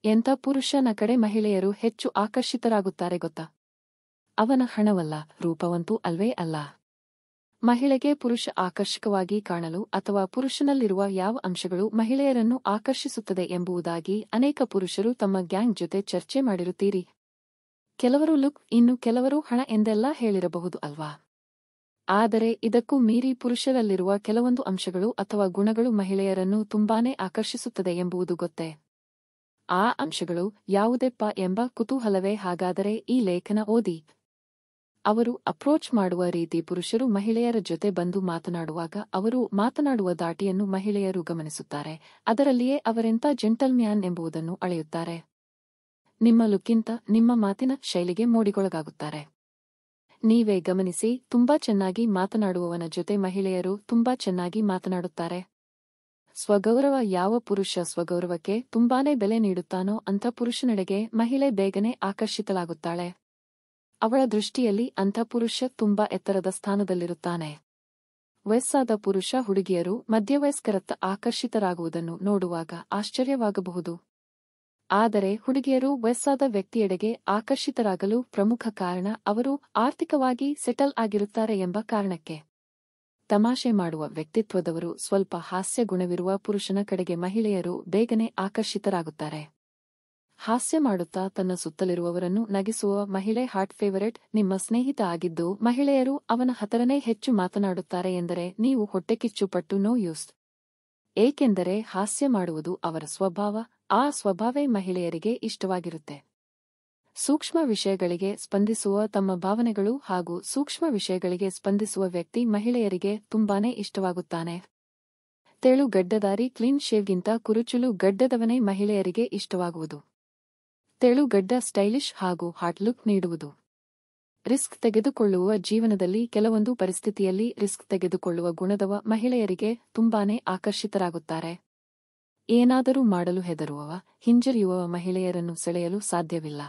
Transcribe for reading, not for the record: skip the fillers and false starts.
ಎಂಥ ಪುರುಷನ ಕಡೆ ಮಹಿಳೆಯರು ಹೆಚ್ಚು ಆಕರ್ಷಿತರಾಗುತ್ತಾರೆ ಗೊತ್ತಾ? ಅವನ ಹಣವಲ್ಲ, ರೂಪವಂತೂ ಅಲ್ವೇ ಅಲ್ಲ. ಮಹಿಳೆಗೆ ಪುರುಷ ಆಕರ್ಷಕವಾಗಿ ಕಾಣಲು ಅಥವಾ ಪುರುಷನಲ್ಲಿರುವ ಯಾವ ಅಂಶಗಳು ಮಹಿಳೆಯರನ್ನು ಆಕರ್ಷಿಸುತ್ತದೆ ಎಂಬುದಾಗಿ ಅನೇಕ ಪುರುಷರು ತಮ್ಮ ಗ್ಯಾಂಗ್ ಜೊತೆ ಚರ್ಚೆ ಮಾಡಿರುತ್ತೀರಿ. ಕೆಲವರು ಲುಕ್, ಇನ್ನು ಕೆಲವರು ಹಣ ಎಂದೆಲ್ಲ ಹೇಳಿರಬಹುದು ಅಲ್ವಾ? ಆದರೆ ಇದಕ್ಕೂ ಮೀರಿ ಪುರುಷರಲ್ಲಿರುವ ಕೆಲವೊಂದು ಅಂಶಗಳು ಅಥವಾ ಗುಣಗಳು ಮಹಿಳೆಯರನ್ನು ತುಂಬಾನೇ ಆಕರ್ಷಿಸುತ್ತದೆ ಎಂಬುದು ಗೊತ್ತೇ? ಆ ಅಂಶಗಳು ಯಾವುದೆಪ್ಪ ಎಂಬ ಕುತೂಹಲವೇ ಹಾಗಾದರೆ ಈ ಲೇಖನ ಓದಿ. ಅವರು ಅಪ್ರೋಚ್ ಮಾಡುವ ರೀತಿ. ಪುರುಷರು ಮಹಿಳೆಯರ ಜೊತೆ ಬಂದು ಮಾತನಾಡುವಾಗ ಅವರು ಮಾತನಾಡುವ ದಾಟಿಯನ್ನು ಮಹಿಳೆಯರು ಗಮನಿಸುತ್ತಾರೆ. ಅದರಲ್ಲಿಯೇ ಅವರೆಂಥ ಜೆಂಟಲ್ಮ್ಯಾನ್ ಎಂಬುದನ್ನು ಅಳೆಯುತ್ತಾರೆ. ನಿಮ್ಮ ಲುಕ್ಕಿಂತ ನಿಮ್ಮ ಮಾತಿನ ಶೈಲಿಗೆ ಮೋಡಿಗೊಳಗಾಗುತ್ತಾರೆ. ನೀವೇ ಗಮನಿಸಿ, ತುಂಬಾ ಚೆನ್ನಾಗಿ ಮಾತನಾಡುವವನ ಜೊತೆ ಮಹಿಳೆಯರು ತುಂಬಾ ಚೆನ್ನಾಗಿ ಮಾತನಾಡುತ್ತಾರೆ. ಸ್ವಗೌರವ. ಯಾವ ಪುರುಷ ಸ್ವಗೌರವಕ್ಕೆ ತುಂಬಾನೇ ಬೆಲೆ ನೀಡುತ್ತಾನೋ ಅಂಥ ಪುರುಷನೆಡೆಗೆ ಮಹಿಳೆ ಬೇಗನೆ ಆಕರ್ಷಿತಳಾಗುತ್ತಾಳೆ. ಅವಳ ದೃಷ್ಟಿಯಲ್ಲಿ ಅಂಥ ಪುರುಷ ತುಂಬಾ ಎತ್ತರದ ಸ್ಥಾನದಲ್ಲಿರುತ್ತಾನೆ. ವಯಸ್ಸಾದ ಪುರುಷ ಹುಡುಗಿಯರು ಮಧ್ಯವಯಸ್ಕರತ್ತ ಆಕರ್ಷಿತರಾಗುವುದನ್ನು ನೋಡುವಾಗ ಆಶ್ಚರ್ಯವಾಗಬಹುದು. ಆದರೆ ಹುಡುಗಿಯರು ವಯಸ್ಸಾದ ವ್ಯಕ್ತಿಯೆಡೆಗೆ ಆಕರ್ಷಿತರಾಗಲು ಪ್ರಮುಖ ಕಾರಣ ಅವರು ಆರ್ಥಿಕವಾಗಿ ಸೆಟಲ್ ಆಗಿರುತ್ತಾರೆ ಎಂಬ ಕಾರಣಕ್ಕೆ. ತಮಾಷೆ ಮಾಡುವ ವ್ಯಕ್ತಿತ್ವದವರು, ಸ್ವಲ್ಪ ಹಾಸ್ಯ ಗುಣವಿರುವ ಪುರುಷನ ಕಡೆಗೆ ಮಹಿಳೆಯರು ಬೇಗನೆ ಆಕರ್ಷಿತರಾಗುತ್ತಾರೆ. ಹಾಸ್ಯ ಮಾಡುತ್ತಾ ತನ್ನ ಸುತ್ತಲಿರುವವರನ್ನು ನಗಿಸುವ ಮಹಿಳೆ ಹಾಟ್ ಫೇವರೆಟ್. ನಿಮ್ಮ ಸ್ನೇಹಿತ ಆಗಿದ್ದು ಮಹಿಳೆಯರು ಅವನ ಹತ್ತಿರನೇ ಹೆಚ್ಚು ಮಾತನಾಡುತ್ತಾರೆ ಎಂದರೆ ನೀವು ಹೊಟ್ಟೆಕಿಚ್ಚು ಪಟ್ಟು ನೋ ಯೂಸ್. ಏಕೆಂದರೆ ಹಾಸ್ಯ ಮಾಡುವುದು ಅವರ ಸ್ವಭಾವ. ಆ ಸ್ವಭಾವವೇ ಮಹಿಳೆಯರಿಗೆ ಇಷ್ಟವಾಗಿರುತ್ತೆ. ಸೂಕ್ಷ್ಮ ವಿಷಯಗಳಿಗೆ ಸ್ಪಂದಿಸುವ ತಮ್ಮ ಭಾವನೆಗಳು ಹಾಗೂ ಸೂಕ್ಷ್ಮ ವಿಷಯಗಳಿಗೆ ಸ್ಪಂದಿಸುವ ವ್ಯಕ್ತಿ ಮಹಿಳೆಯರಿಗೆ ತುಂಬಾನೇ ಇಷ್ಟವಾಗುತ್ತಾನೆ. ತೆಳು ಗಡ್ಡಧಾರಿ ಕ್ಲೀನ್ ಶೇವ್ಗಿಂತ ಕುರುಚಲು ಗಡ್ಡದವನೇ ಮಹಿಳೆಯರಿಗೆ ಇಷ್ಟವಾಗುವುದು. ತೆಳು ಗಡ್ಡ ಸ್ಟೈಲಿಶ್ ಹಾಗೂ ಹಾಟ್ ಲುಕ್ ನೀಡುವುದು. ರಿಸ್ಕ್ ತೆಗೆದುಕೊಳ್ಳುವ ಜೀವನದಲ್ಲಿ ಕೆಲವೊಂದು ಪರಿಸ್ಥಿತಿಯಲ್ಲಿ ರಿಸ್ಕ್ ತೆಗೆದುಕೊಳ್ಳುವ ಗುಣದವ ಮಹಿಳೆಯರಿಗೆ ತುಂಬಾನೇ ಆಕರ್ಷಿತರಾಗುತ್ತಾರೆ. ಏನಾದರೂ ಮಾಡಲು ಹೆದರುವವ, ಹಿಂಜರಿಯುವ ಮಹಿಳೆಯರನ್ನು ಸೆಳೆಯಲು ಸಾಧ್ಯವಿಲ್ಲ.